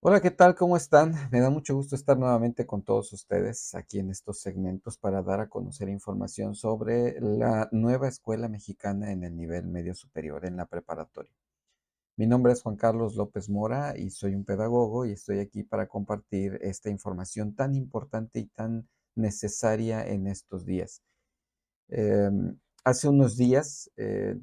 Hola, ¿qué tal? ¿Cómo están? Me da mucho gusto estar nuevamente con todos ustedes aquí en estos segmentos para dar a conocer información sobre la nueva escuela mexicana en el nivel medio superior, en la preparatoria. Mi nombre es Juan Carlos López Mora y soy un pedagogo y estoy aquí para compartir esta información tan importante y tan necesaria en estos días. Hace unos días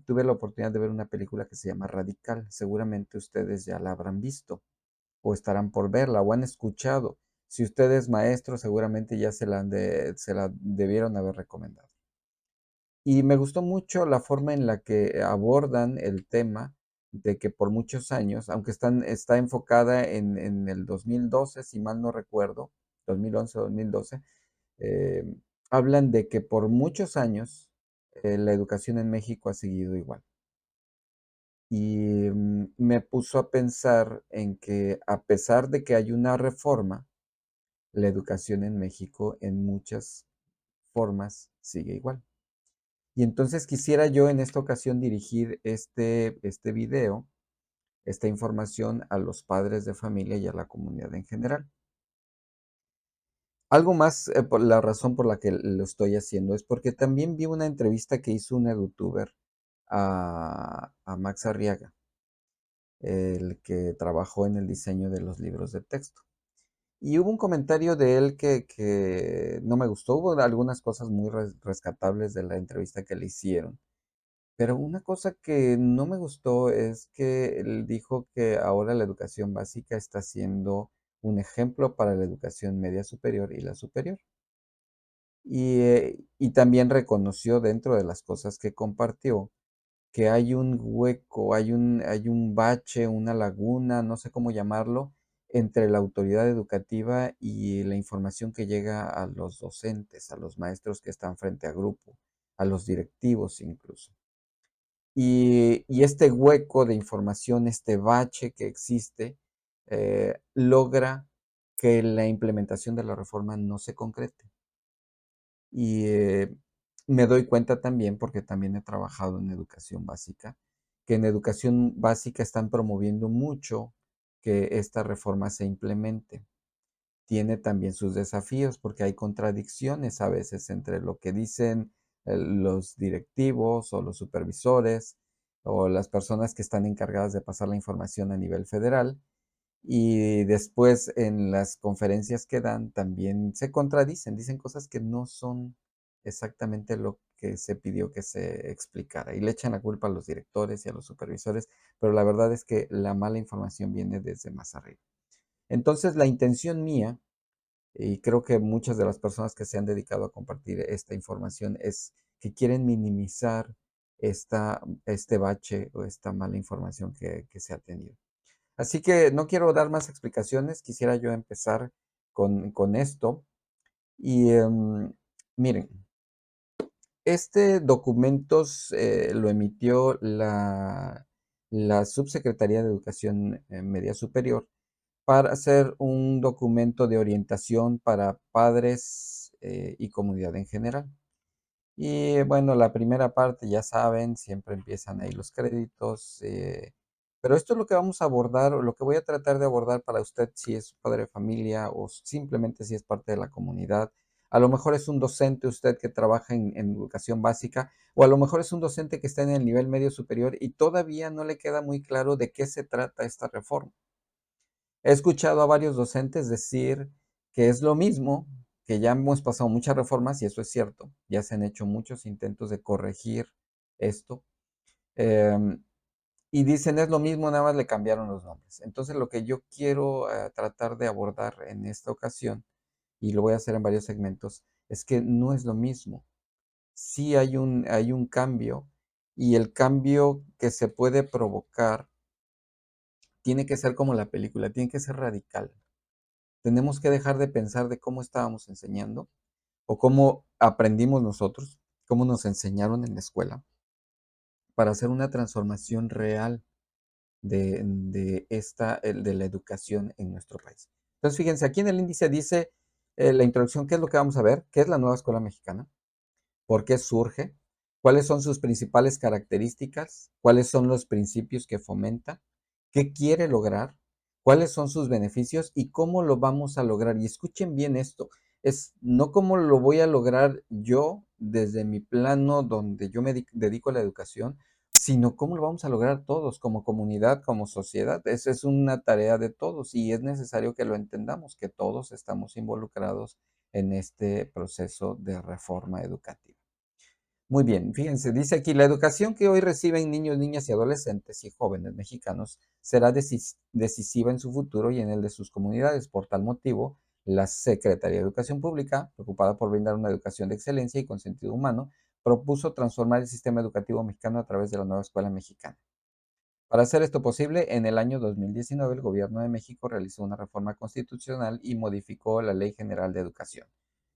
tuve la oportunidad de ver una película que se llama Radical. Seguramente ustedes ya la habrán visto o estarán por verla o han escuchado. Si usted es maestro, seguramente ya se la debieron haber recomendado. Y me gustó mucho la forma en la que abordan el tema de que por muchos años, aunque está enfocada en el 2012, si mal no recuerdo, 2011, 2012, eh, hablan de que por muchos años la educación en México ha seguido igual. Y me puso a pensar en que a pesar de que hay una reforma, la educación en México en muchas formas sigue igual. Y entonces quisiera yo en esta ocasión dirigir este video, esta información a los padres de familia y a la comunidad en general. Algo más, por la razón por la que lo estoy haciendo es porque también vi una entrevista que hizo un edutuber a Max Arriaga, el que trabajó en el diseño de los libros de texto. Y hubo un comentario de él que no me gustó. Hubo algunas cosas muy rescatables de la entrevista que le hicieron. Pero una cosa que no me gustó es que él dijo que ahora la educación básica está siendo un ejemplo para la educación media superior y la superior. Y también reconoció dentro de las cosas que compartió que hay un hueco, hay un bache, una laguna, no sé cómo llamarlo, entre la autoridad educativa y la información que llega a los docentes, a los maestros que están frente a grupo, a los directivos incluso. Y este hueco de información, este bache que existe, logra que la implementación de la reforma no se concrete. Y, me doy cuenta también, porque también he trabajado en educación básica, que en educación básica están promoviendo mucho que esta reforma se implemente. Tiene también sus desafíos, porque hay contradicciones a veces entre lo que dicen, los directivos, o los supervisores, o las personas que están encargadas de pasar la información a nivel federal, y después en las conferencias que dan también se contradicen, dicen cosas que no son exactamente lo que se pidió que se explicara, y le echan la culpa a los directores y a los supervisores, pero la verdad es que la mala información viene desde más arriba. Entonces, la intención mía, y creo que muchas de las personas que se han dedicado a compartir esta información, es que quieren minimizar este bache o esta mala información que se ha tenido. Así que no quiero dar más explicaciones, quisiera yo empezar con esto. Y miren, este documento lo emitió la Subsecretaría de Educación Media Superior para hacer un documento de orientación para padres y comunidad en general. Y bueno, la primera parte, ya saben, siempre empiezan ahí los créditos, pero esto es lo que vamos a abordar, o lo que voy a tratar de abordar para usted si es padre de familia o simplemente si es parte de la comunidad. A lo mejor es un docente usted que trabaja en educación básica, o a lo mejor es un docente que está en el nivel medio superior y todavía no le queda muy claro de qué se trata esta reforma. He escuchado a varios docentes decir que es lo mismo, que ya hemos pasado muchas reformas, y eso es cierto, ya se han hecho muchos intentos de corregir esto, em, y dicen es lo mismo, nada más le cambiaron los nombres. Entonces, lo que yo quiero tratar de abordar en esta ocasión, y lo voy a hacer en varios segmentos, es que no es lo mismo. Sí hay un cambio, y el cambio que se puede provocar tiene que ser como la película, tiene que ser radical. Tenemos que dejar de pensar de cómo estábamos enseñando o cómo aprendimos nosotros, cómo nos enseñaron en la escuela, para hacer una transformación real de la educación en nuestro país. Entonces, fíjense, aquí en el índice dice la introducción, ¿qué es lo que vamos a ver? ¿Qué es la nueva escuela mexicana? ¿Por qué surge? ¿Cuáles son sus principales características? ¿Cuáles son los principios que fomenta? ¿Qué quiere lograr? cuáles son sus beneficios y cómo lo vamos a lograr. Y escuchen bien esto, es no cómo lo voy a lograr yo desde mi plano donde yo me dedico a la educación, sino cómo lo vamos a lograr todos como comunidad, como sociedad. Esa es una tarea de todos y es necesario que lo entendamos, que todos estamos involucrados en este proceso de reforma educativa. Muy bien, fíjense, dice aquí, la educación que hoy reciben niños, niñas y adolescentes y jóvenes mexicanos será decisiva en su futuro y en el de sus comunidades. Por tal motivo, la Secretaría de Educación Pública, preocupada por brindar una educación de excelencia y con sentido humano, propuso transformar el sistema educativo mexicano a través de la nueva escuela mexicana. Para hacer esto posible, en el año 2019 el Gobierno de México realizó una reforma constitucional y modificó la Ley General de Educación.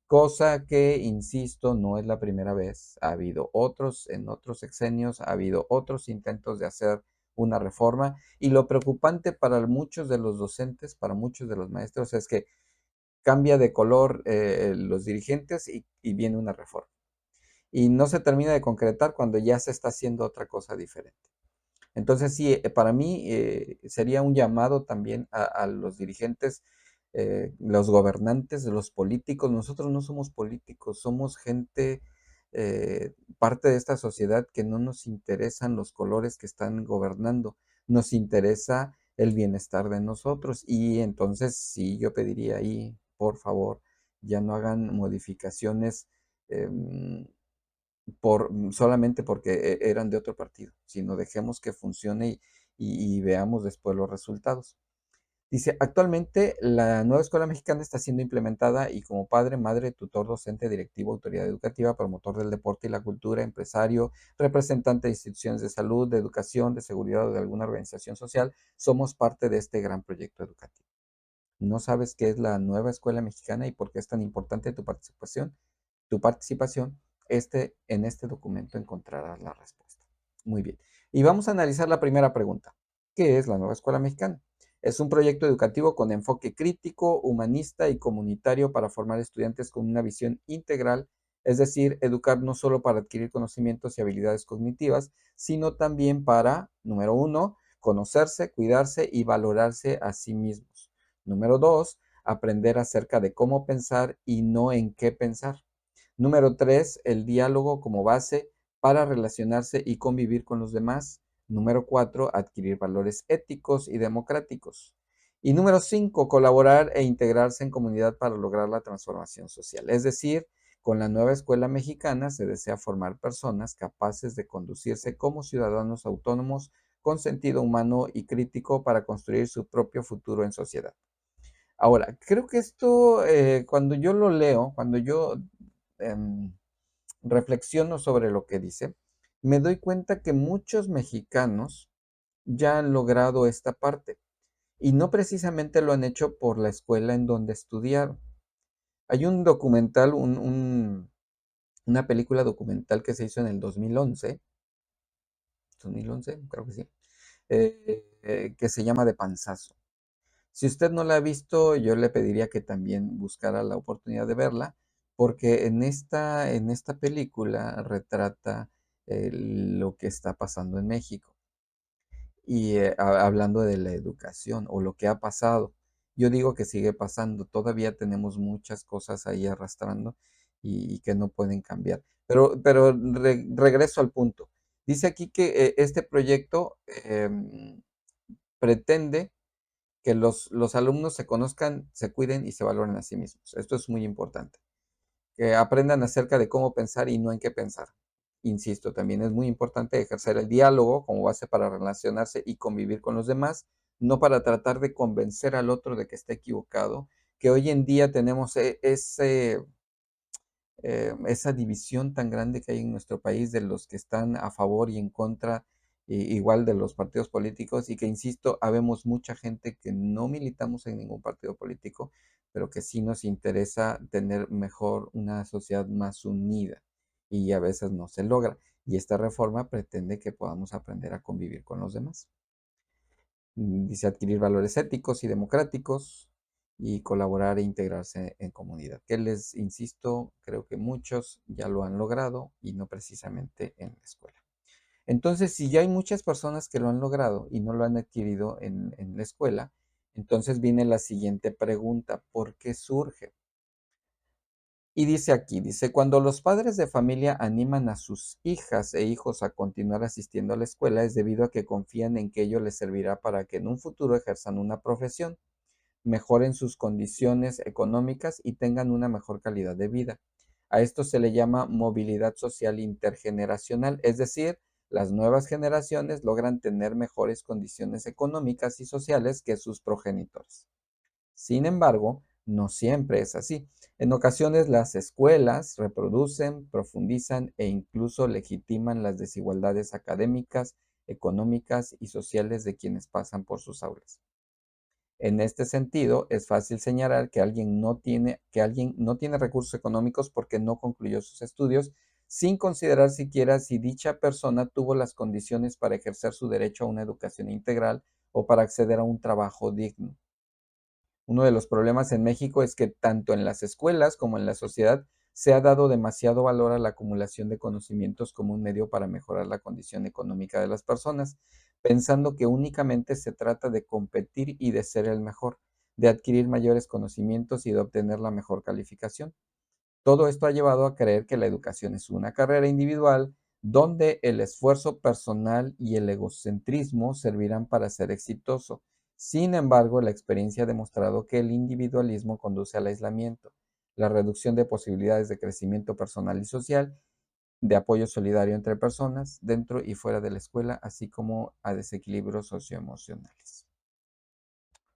Cosa que, insisto, no es la primera vez. Ha habido otros, en otros sexenios, ha habido otros intentos de hacer una reforma. Y lo preocupante para muchos de los docentes, para muchos de los maestros, es que cambia de color los dirigentes y viene una reforma. Y no se termina de concretar cuando ya se está haciendo otra cosa diferente. Entonces, sí, para mí sería un llamado también a los dirigentes, los gobernantes, los políticos. Nosotros no somos políticos, somos gente, parte de esta sociedad que no nos interesan los colores que están gobernando, nos interesa el bienestar de nosotros. Y entonces, sí, yo pediría ahí, por favor, ya no hagan modificaciones. em, solamente porque eran de otro partido, sino dejemos que funcione y veamos después los resultados. Dice, actualmente la nueva escuela mexicana está siendo implementada y como padre, madre, tutor, docente, directivo, autoridad educativa, promotor del deporte y la cultura, empresario, representante de instituciones de salud, de educación, de seguridad o de alguna organización social, somos parte de este gran proyecto educativo. ¿No sabes qué es la nueva escuela mexicana y por qué es tan importante tu participación? En este documento encontrarás la respuesta. Muy bien. Y vamos a analizar la primera pregunta. ¿Qué es la nueva escuela mexicana? Es un proyecto educativo con enfoque crítico, humanista y comunitario para formar estudiantes con una visión integral, es decir, educar no solo para adquirir conocimientos y habilidades cognitivas, sino también para, número uno, conocerse, cuidarse y valorarse a sí mismos. Número dos, aprender acerca de cómo pensar y no en qué pensar. Número 3, el diálogo como base para relacionarse y convivir con los demás. Número 4, adquirir valores éticos y democráticos. Y número 5, colaborar e integrarse en comunidad para lograr la transformación social. Es decir, con la nueva escuela mexicana se desea formar personas capaces de conducirse como ciudadanos autónomos con sentido humano y crítico para construir su propio futuro en sociedad. Ahora, creo que esto, cuando yo lo leo, cuando yo em, reflexiono sobre lo que dice, me doy cuenta que muchos mexicanos ya han logrado esta parte y no precisamente lo han hecho por la escuela en donde estudiaron. Hay un documental, una película documental que se hizo en el 2011, 2011, creo que sí, que se llama De Panzazo. Si usted no la ha visto, yo le pediría que también buscara la oportunidad de verla, porque en esta película retrata lo que está pasando en México y hablando de la educación o lo que ha pasado. Yo digo que sigue pasando, todavía tenemos muchas cosas ahí arrastrando y que no pueden cambiar. Pero regreso al punto. Dice aquí que este proyecto pretende que los alumnos se conozcan, se cuiden y se valoren a sí mismos. Esto es muy importante. Que aprendan acerca de cómo pensar y no en qué pensar. Insisto, también es muy importante ejercer el diálogo como base para relacionarse y convivir con los demás, no para tratar de convencer al otro de que está equivocado, que hoy en día tenemos esa división tan grande que hay en nuestro país de los que están a favor y en contra, igual de los partidos políticos, y que, insisto, habemos mucha gente que no militamos en ningún partido político, pero que sí nos interesa tener mejor una sociedad más unida, y a veces no se logra. Y esta reforma pretende que podamos aprender a convivir con los demás. Dice adquirir valores éticos y democráticos y colaborar e integrarse en comunidad. Que les insisto, creo que muchos ya lo han logrado y no precisamente en la escuela. Entonces, si ya hay muchas personas que lo han logrado y no lo han adquirido en la escuela, Entonces viene la siguiente pregunta, ¿por qué surge? Y dice aquí, dice, cuando los padres de familia animan a sus hijas e hijos a continuar asistiendo a la escuela es debido a que confían en que ello les servirá para que en un futuro ejerzan una profesión, mejoren sus condiciones económicas y tengan una mejor calidad de vida. A esto se le llama movilidad social intergeneracional, es decir, las nuevas generaciones logran tener mejores condiciones económicas y sociales que sus progenitores. Sin embargo, no siempre es así. En ocasiones las escuelas reproducen, profundizan e incluso legitiman las desigualdades académicas, económicas y sociales de quienes pasan por sus aulas. En este sentido, es fácil señalar que alguien no tiene recursos económicos porque no concluyó sus estudios, sin considerar siquiera si dicha persona tuvo las condiciones para ejercer su derecho a una educación integral o para acceder a un trabajo digno. Uno de los problemas en México es que tanto en las escuelas como en la sociedad se ha dado demasiado valor a la acumulación de conocimientos como un medio para mejorar la condición económica de las personas, pensando que únicamente se trata de competir y de ser el mejor, de adquirir mayores conocimientos y de obtener la mejor calificación. Todo esto ha llevado a creer que la educación es una carrera individual donde el esfuerzo personal y el egocentrismo servirán para ser exitoso. Sin embargo, la experiencia ha demostrado que el individualismo conduce al aislamiento, la reducción de posibilidades de crecimiento personal y social, de apoyo solidario entre personas, dentro y fuera de la escuela, así como a desequilibrios socioemocionales.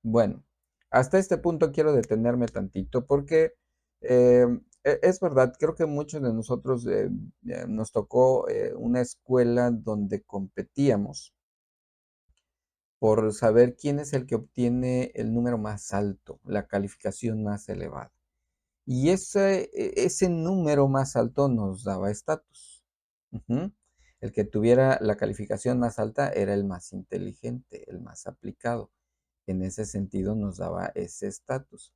Bueno, hasta este punto quiero detenerme tantito porque es verdad, creo que muchos de nosotros nos tocó una escuela donde competíamos por saber quién es el que obtiene el número más alto, la calificación más elevada. Y ese número más alto nos daba estatus. Ujú. El que tuviera la calificación más alta era el más inteligente, el más aplicado. En ese sentido nos daba ese estatus.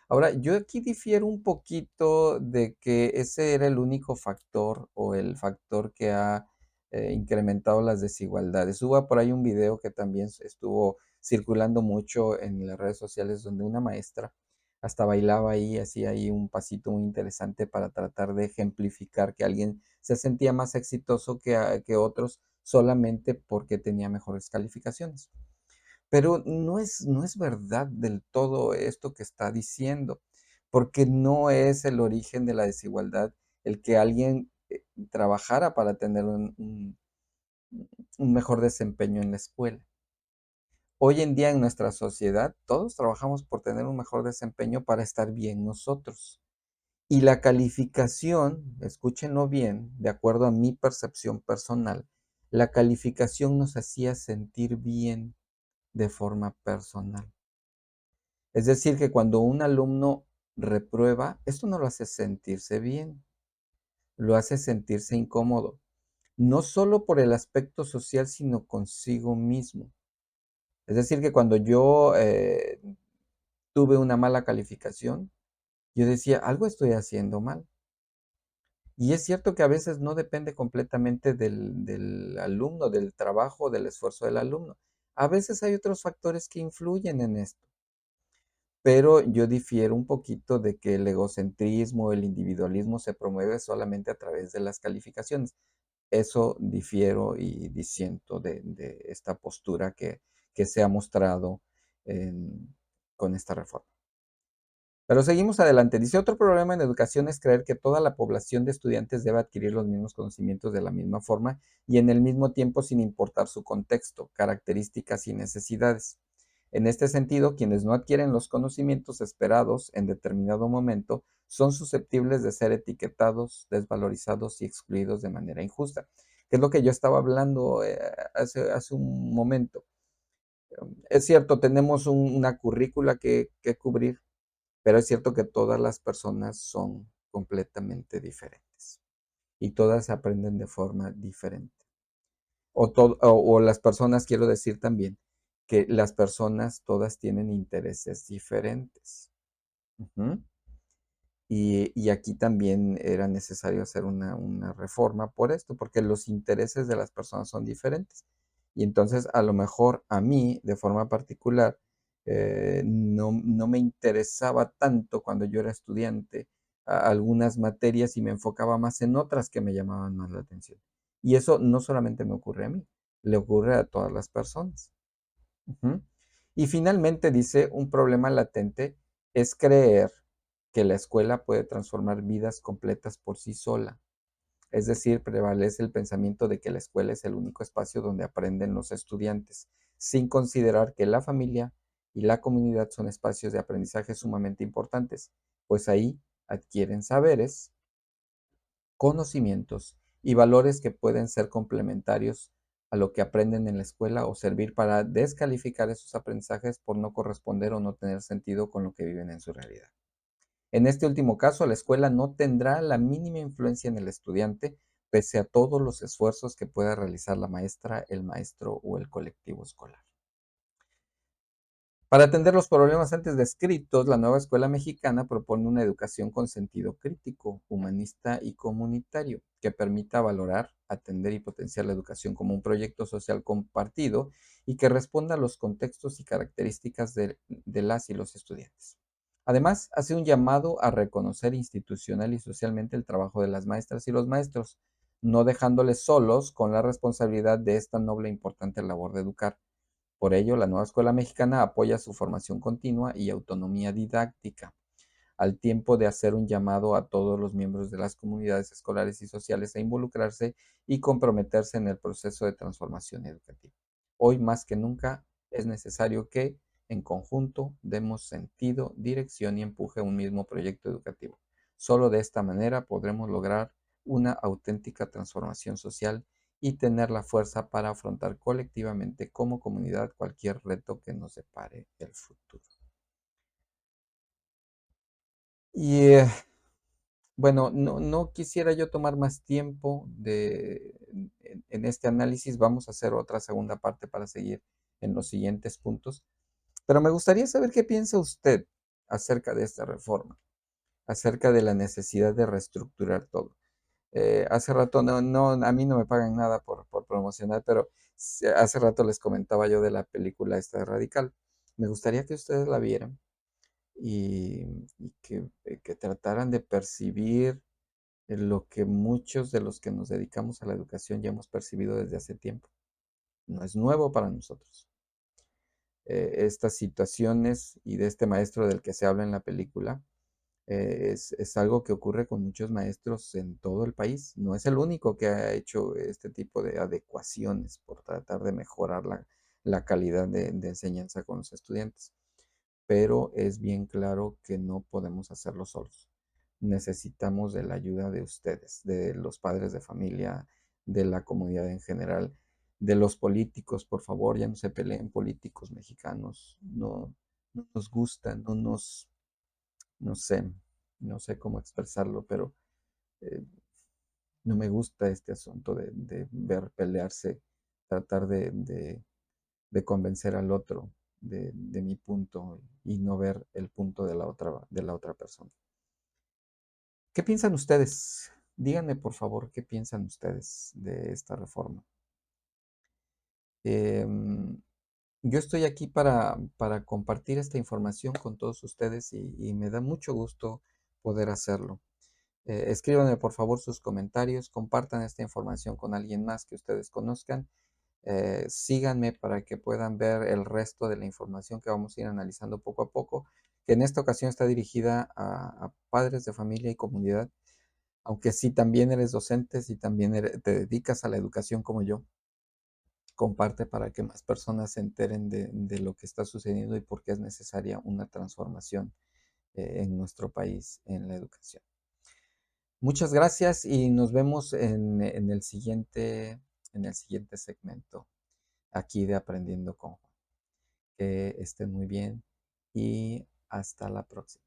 Ahora, yo aquí difiero un poquito de que ese era el único factor o el factor que ha incrementado las desigualdades. Hubo por ahí un video que también estuvo circulando mucho en las redes sociales donde una maestra hasta bailaba ahí, hacía ahí un pasito muy interesante para tratar de ejemplificar que alguien se sentía más exitoso que otros solamente porque tenía mejores calificaciones. Pero no es verdad del todo esto que está diciendo, porque no es el origen de la desigualdad el que alguien, trabajara para tener un mejor desempeño en la escuela. Hoy en día en nuestra sociedad, todos trabajamos por tener un mejor desempeño para estar bien nosotros. Y la calificación, escúchenlo bien, de acuerdo a mi percepción personal, la calificación nos hacía sentir bien de forma personal. Es decir, que cuando un alumno reprueba, esto no lo hace sentirse bien, lo hace sentirse incómodo, no solo por el aspecto social, sino consigo mismo. Es decir, que cuando yo tuve una mala calificación, yo decía, algo estoy haciendo mal. Y es cierto que a veces no depende completamente del alumno, del trabajo, del esfuerzo del alumno. A veces hay otros factores que influyen en esto. Pero yo difiero un poquito de que el egocentrismo, el individualismo se promueve solamente a través de las calificaciones. Eso difiero y disiento de esta postura que se ha mostrado con esta reforma. Pero seguimos adelante. Dice, otro problema en educación es creer que toda la población de estudiantes debe adquirir los mismos conocimientos de la misma forma y en el mismo tiempo sin importar su contexto, características y necesidades. En este sentido, quienes no adquieren los conocimientos esperados en determinado momento son susceptibles de ser etiquetados, desvalorizados y excluidos de manera injusta, que es lo que yo estaba hablando hace un momento. Es cierto, tenemos una currícula que cubrir, pero es cierto que todas las personas son completamente diferentes y todas aprenden de forma diferente. O las personas, quiero decir también, que las personas todas tienen intereses diferentes. Ujú. Y aquí también era necesario hacer una reforma por esto, porque los intereses de las personas son diferentes. Y entonces, a lo mejor a mí, de forma particular, no me interesaba tanto cuando yo era estudiante algunas materias y me enfocaba más en otras que me llamaban más la atención. Y eso no solamente me ocurre a mí, le ocurre a todas las personas. Ujú. Y finalmente dice, un problema latente es creer que la escuela puede transformar vidas completas por sí sola. Es decir, prevalece el pensamiento de que la escuela es el único espacio donde aprenden los estudiantes, sin considerar que la familia y la comunidad son espacios de aprendizaje sumamente importantes, pues ahí adquieren saberes, conocimientos y valores que pueden ser complementarios a lo que aprenden en la escuela o servir para descalificar esos aprendizajes por no corresponder o no tener sentido con lo que viven en su realidad. En este último caso, la escuela no tendrá la mínima influencia en el estudiante, pese a todos los esfuerzos que pueda realizar la maestra, el maestro o el colectivo escolar. Para atender los problemas antes descritos, la nueva escuela mexicana propone una educación con sentido crítico, humanista y comunitario, que permita valorar, atender y potenciar la educación como un proyecto social compartido y que responda a los contextos y características de las y los estudiantes. Además, hace un llamado a reconocer institucional y socialmente el trabajo de las maestras y los maestros, no dejándoles solos con la responsabilidad de esta noble e importante labor de educar. Por ello, la nueva escuela mexicana apoya su formación continua y autonomía didáctica, al tiempo de hacer un llamado a todos los miembros de las comunidades escolares y sociales a involucrarse y comprometerse en el proceso de transformación educativa. Hoy más que nunca es necesario que, en conjunto, demos sentido, dirección y empuje a un mismo proyecto educativo. Solo de esta manera podremos lograr una auténtica transformación social y tener la fuerza para afrontar colectivamente como comunidad cualquier reto que nos depare el futuro. Y bueno, no quisiera yo tomar más tiempo en este análisis. Vamos a hacer otra segunda parte para seguir en los siguientes puntos. Pero me gustaría saber qué piensa usted acerca de esta reforma, acerca de la necesidad de reestructurar todo. Hace rato, a mí no me pagan nada por promocionar, pero hace rato les comentaba yo de la película esta de Radical. Me gustaría que ustedes la vieran y que trataran de percibir lo que muchos de los que nos dedicamos a la educación ya hemos percibido desde hace tiempo. No es nuevo para nosotros. Estas situaciones y de este maestro del que se habla en la película es algo que ocurre con muchos maestros en todo el país. No es el único que ha hecho este tipo de adecuaciones por tratar de mejorar la calidad de enseñanza con los estudiantes, pero es bien claro que no podemos hacerlo solos. Necesitamos de la ayuda de ustedes, de los padres de familia, de la comunidad en general, de los políticos. Por favor, ya no se peleen políticos mexicanos. No nos gusta, no sé, no sé cómo expresarlo, pero eh, no me gusta este asunto de ver pelearse, tratar de convencer al otro de mi punto y no ver el punto de la otra persona. ¿Qué piensan ustedes? Díganme, por favor, qué piensan ustedes de esta reforma. Em, yo estoy aquí para compartir esta información con todos ustedes y me da mucho gusto poder hacerlo. Escríbanme, por favor, sus comentarios, compartan esta información con alguien más que ustedes conozcan. Síganme para que puedan ver el resto de la información que vamos a ir analizando poco a poco, que en esta ocasión está dirigida a padres de familia y comunidad, aunque si también eres docente, si también te dedicas a la educación como yo, comparte para que más personas se enteren de lo que está sucediendo y por qué es necesaria una transformación en nuestro país en la educación. Muchas gracias y nos vemos en el siguiente segmento aquí de Aprendiendo con Juan. Que estén muy bien y hasta la próxima.